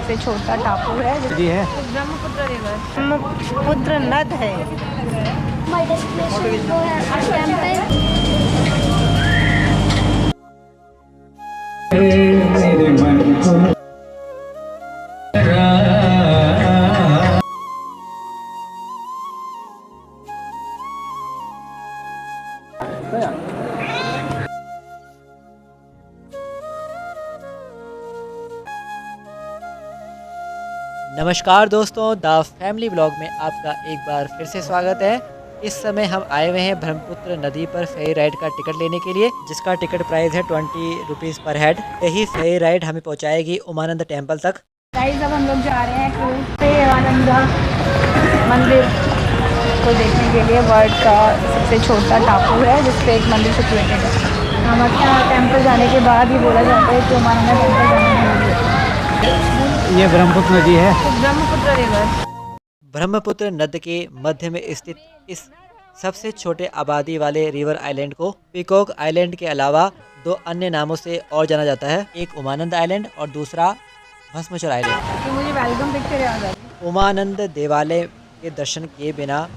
सबसे छोटा टापू है जी है ब्रह्मपुत्र रिवर। ब्रह्मपुत्र नद है। मेरे मन को नमस्कार दोस्तों, द फैमिली ब्लॉग में आपका एक बार फिर से स्वागत है। इस समय हम आए हुए हैं ब्रह्मपुत्र नदी पर फेरी राइड का टिकट लेने के लिए, जिसका टिकट प्राइस है 20 रुपीज़ पर हेड। यही फेरी राइड हमें पहुंचाएगी उमानंद टेम्पल तक। गाइस अब हम लोग जा रहे हैं क्रूज पे उमानंद मंदिर को देखने के लिए। वर्ल्ड का सबसे छोटा टापू है जिसपे एक मंदिर सिचुएटेड है। हमारे यहाँ टेम्पल जाने के बाद ही बोला जाता है कि उमानंद टेम्पल जाना है। ये ब्रह्मपुत्र नदी है। ब्रह्मपुत्र रिवर। ब्रह्मपुत्र नद के मध्य में स्थित इस सबसे छोटे आबादी वाले रिवर आइलैंड को पीकॉक आइलैंड के अलावा दो अन्य नामों से और जाना जाता है। एक उमानंद आइलैंड और दूसरा भस्मेश्वर आइलैंड। तो मुझे वेलकम पिक्चर याद आ गई। उमानंद देवालय के दर्शन किए बिना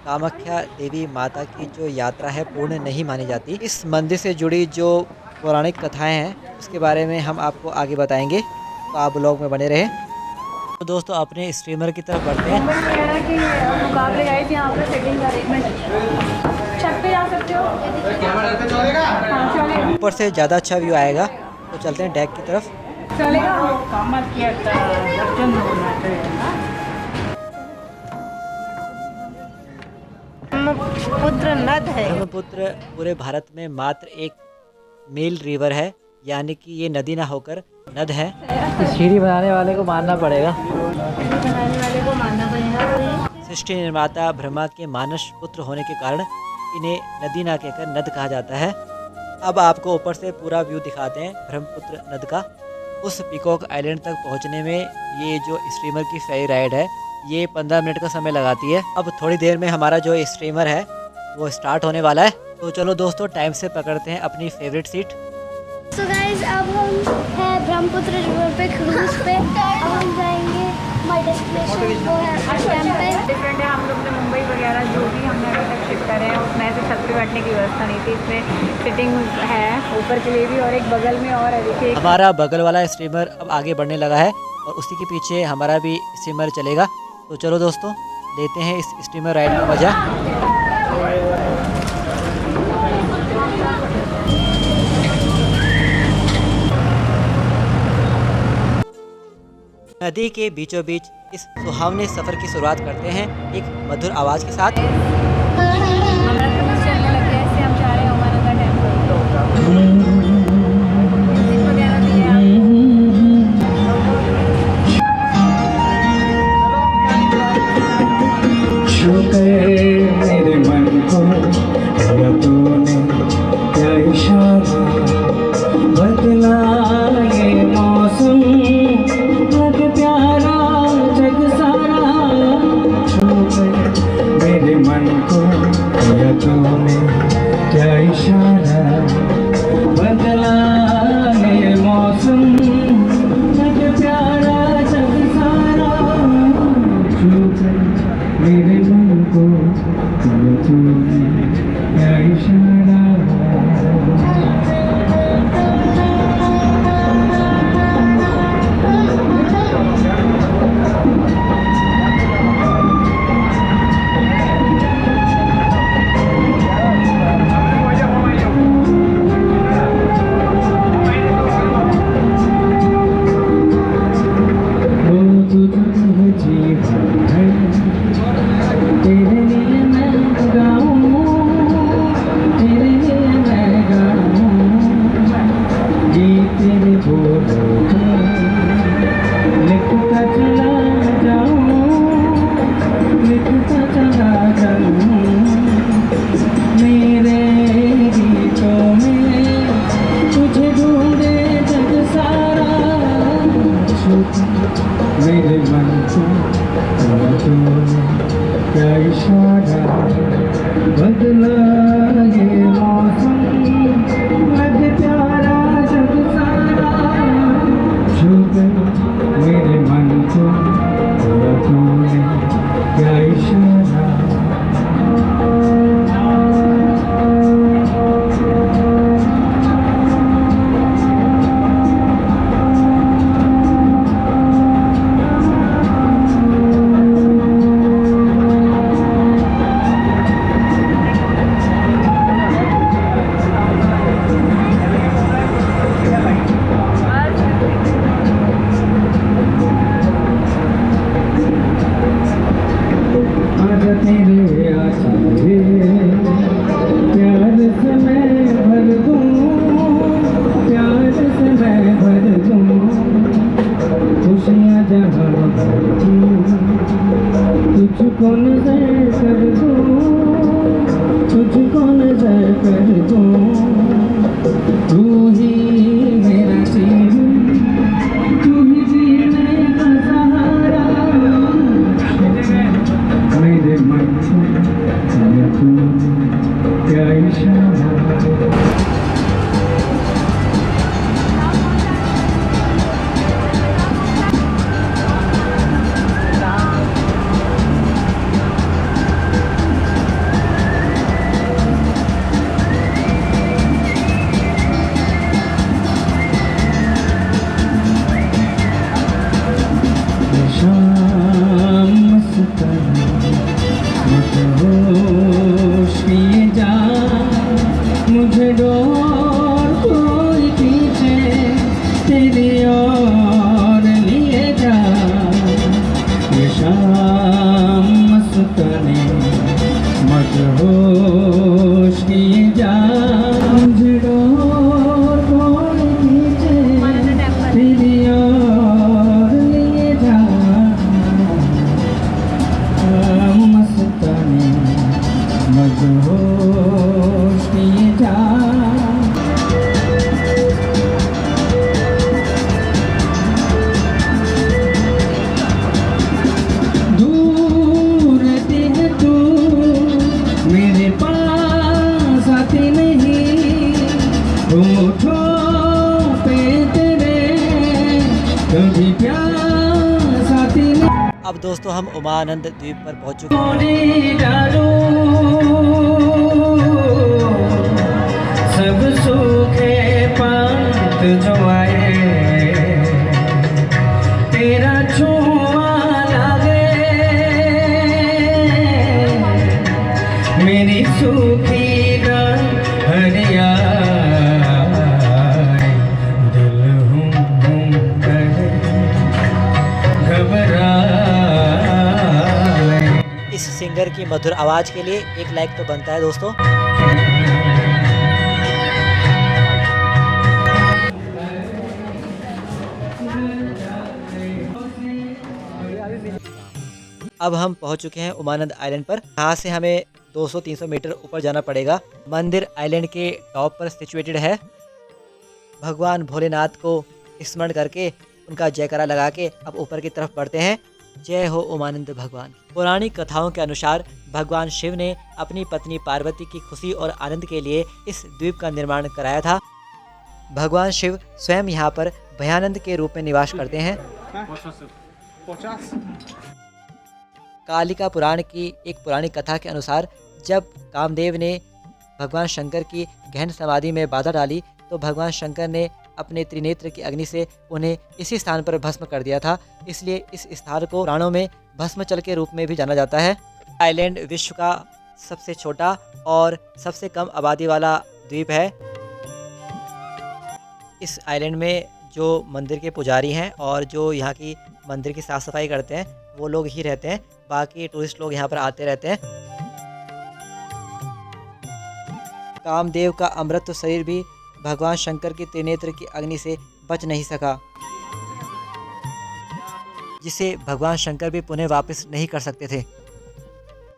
कामाख्या देवी माता की जो यात्रा है पूर्ण नहीं मानी जाती। इस मंदिर से जुड़ी जो पौराणिक कथाएं हैं उसके बारे में हम आपको आगे बताएंगे, तो आप ब्लॉग में बने रहें। तो दोस्तों अपने स्ट्रीमर की तरफ बढ़ते हैं। मुकाबले गए थे यहाँ पे सेटिंग का अरेंजमेंट। छत पे जा सकते हो। हाँ, चलेगा। ऊपर से ज़्यादा अच्छा व्यू आएगा, तो चलते हैं डेक की तरफ। चलेगा। ब्रह्मपुत्र नद है। ब्रह्मपुत्र पूरे भारत में मात्र एक मेल रिवर है, यानी कि ये नदी ना होकर नद है। सीढ़ी बनाने वाले को मानना पड़ेगा। सृष्टि निर्माता ब्रह्मा के मानस पुत्र होने के कारण इन्हें नदी ना कहकर नद कहा जाता है। अब आपको ऊपर से पूरा व्यू दिखाते हैं ब्रह्मपुत्र नद का। उस पीकॉक आइलैंड तक पहुंचने में ये जो स्ट्रीमर की फेरी राइड है ये 15 मिनट का समय लगाती है। अब थोड़ी देर में हमारा जो स्ट्रीमर है वो स्टार्ट होने वाला है, तो चलो दोस्तों टाइम से पकड़ते हैं अपनी फेवरेट सीट। So guys, अब हम हैं ब्रह्मपुत्र रिवर पे क्रूज पे। अब हम जाएंगे माय डेस्टिनेशन वो है टेम्पल। डिफरेंट है। हम लोग ने मुंबई वगैरह जो भी हमने अभी तक शिफ्ट करे हैं उसमें ऐसे छत पे बैठने की व्यवस्था नहीं थी। इसमें सिटिंग है ऊपर के लिए भी और एक बगल में और है। हमारा बगल वाला स्ट्रीमर अब आगे बढ़ने लगा है और उसी के पीछे हमारा भी स्ट्रीमर चलेगा। तो चलो दोस्तों लेते हैं इस स्ट्रीमर राइड का मजा। नदी के बीचों बीच इस सुहावने सफर की शुरुआत करते हैं एक मधुर आवाज के साथ। चलने लग गया। इससे हम जा रहे हैं उमानंद टेम्पल। मेरे मन को तूने क्या इशारा बदला ये मौसम लग प्यारा जग सारा। मेरे मन को तूने क्या इशारा बदला ये मौसम लग प्यारा जग सारा। मेरे मन को तूने क्या इशारा। तेरे लिए मैं गाऊं किया तूने क्या इशारा शाम मस्तानी मदहोश किए जा मुझे डोर कोई पीछे तेरी ओर लिए जा ये शाम मस्तानी मदहोश किए जा मुझे डोर कोई पीछे तेरी ओर लिए जा मस्तानी मदहोश किए जा दूर दिन तू मेरे पास आती नहीं होठों पे तेरे कभी प्यास आती नहीं अब दोस्तों हम उमानंद द्वीप पर पहुंच चुके हैं। गोली डालो सब सूखे पंत जो आए तेरा छुआ लागे मेरी सूखी हरिया दिल हूँ करे घबरा इस सिंगर की मधुर आवाज़ के लिए एक लाइक तो बनता है दोस्तों। अब हम पहुंच चुके हैं उमानंद आइलैंड पर। यहाँ से हमें 200-300 मीटर ऊपर जाना पड़ेगा। मंदिर आइलैंड के टॉप पर सिचुएटेड है। भगवान भोलेनाथ को स्मरण करके उनका जयकारा लगा के अब ऊपर की तरफ बढ़ते हैं। जय हो उमानंद भगवान। पौराणिक कथाओं के अनुसार भगवान शिव ने अपनी पत्नी पार्वती की खुशी और आनंद के लिए इस द्वीप का निर्माण कराया था। भगवान शिव स्वयं यहाँ पर भयानंद के रूप में निवास करते हैं। कालिका पुराण की एक पुरानी कथा के अनुसार जब कामदेव ने भगवान शंकर की गहन समाधि में बाधा डाली तो भगवान शंकर ने अपने त्रिनेत्र की अग्नि से उन्हें इसी स्थान पर भस्म कर दिया था। इसलिए इस स्थान को पुराणों में भस्मचल के रूप में भी जाना जाता है। आइलैंड विश्व का सबसे छोटा और सबसे कम आबादी वाला द्वीप है। इस आइलैंड में जो मंदिर के पुजारी हैं और जो यहाँ की मंदिर की साफ़ सफाई करते हैं वो लोग ही रहते हैं। बाकी टूरिस्ट लोग यहाँ पर आते रहते हैं। कामदेव का अमृत शरीर भी भगवान शंकर की त्रिनेत्र की अग्नि से बच नहीं सका, जिसे भगवान शंकर भी पुनः वापस नहीं कर सकते थे।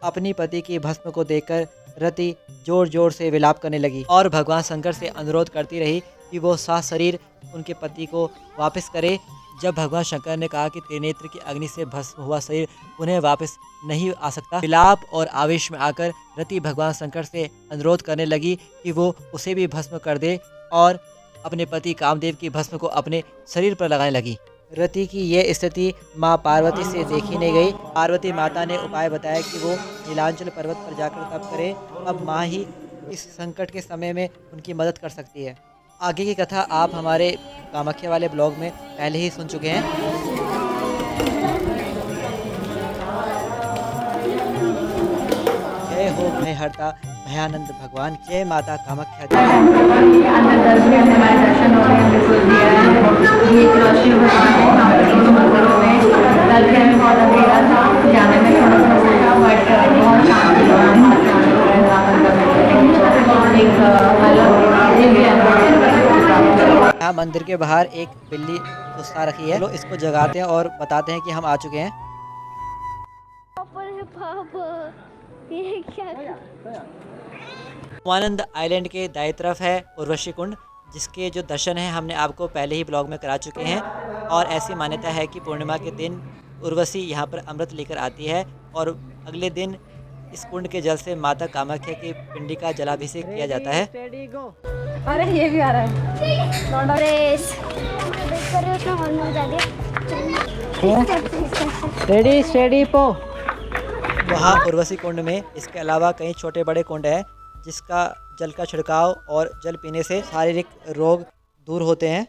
अपनी पति की भस्म को देखकर रति जोर जोर से विलाप करने लगी और भगवान शंकर से अनुरोध करती रही कि वो सात शरीर उनके पति को वापस करे। जब भगवान शंकर ने कहा कि त्रिनेत्र की अग्नि से भस्म हुआ शरीर पुनः वापस नहीं आ सकता, विलाप और आवेश में आकर रति भगवान शंकर से अनुरोध करने लगी कि वो उसे भी भस्म कर दे और अपने पति कामदेव की भस्म को अपने शरीर पर लगाने लगी। रति की यह स्थिति माँ पार्वती से देखी नहीं गई। पार्वती माता ने उपाय बताया कि वो नीलांचल पर्वत पर जाकर तप करे। अब माँ ही इस संकट के समय में उनकी मदद कर सकती है। आगे की कथा आप हमारे कामाख्या वाले ब्लॉग में पहले ही सुन चुके हैं। जय हो भयहर्ता भयानंद भगवान। जय माता कामाख्या देवी। अंदर दर्शन में हमारे दर्शन हो गए, बिल्कुल दिया ये शिव भगवान है। हमारे मंदिरों में दर्शन में बहुत अंधेरा था, जाने में थोड़ा सा सोचा बट बहुत शांति यहाँ मंदिर के बाहर एक बिल्ली घुसा रखी है। लोग इसको जगाते हैं और बताते हैं कि हम आ चुके हैं। ये क्या उमानंद आइलैंड के दाएं तरफ है उर्वशी कुंड, जिसके जो दर्शन हैं हमने आपको पहले ही ब्लॉग में करा चुके हैं। और ऐसी मान्यता है कि पूर्णिमा के दिन उर्वशी यहाँ पर अमृत लेकर आती है और अगले दिन इस कुंड के जल से माता कामाख्या की पिंडी का जलाभिषेक किया जाता है। अरे ये भी आ रहा है। रेस देख कर उसने हॉर्न बजा दिया। रेडी स्टेडी पो। वहाँ उर्वशी कुंड में इसके अलावा कई छोटे बड़े कुंड हैं जिसका जल का छिड़काव और जल पीने से शारीरिक रोग दूर होते हैं।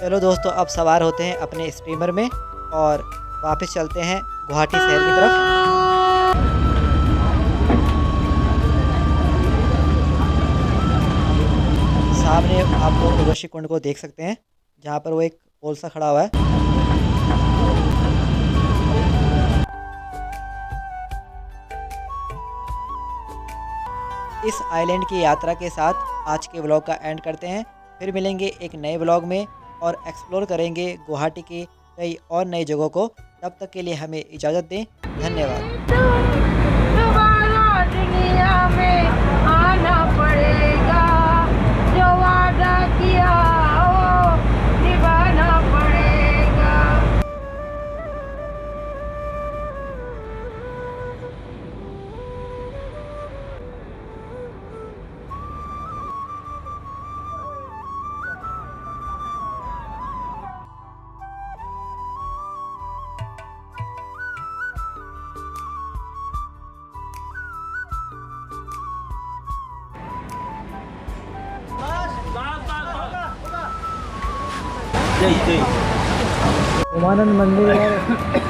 चलो दोस्तों, अब सवार होते हैं अपने स्टीमर में और वापस चलते हैं गुवाहाटी शहर की तरफ। सामने आप लोग उर्वशी कुंड को देख सकते हैं जहाँ पर वो एक पोल सा खड़ा हुआ है। इस आइलैंड की यात्रा के साथ आज के व्लॉग का एंड करते हैं। फिर मिलेंगे एक नए व्लॉग में और एक्सप्लोर करेंगे गुवाहाटी की कई और नई जगहों को। तब तक के लिए हमें इजाज़त दें। धन्यवाद। जय जय उमानंद मंदिर और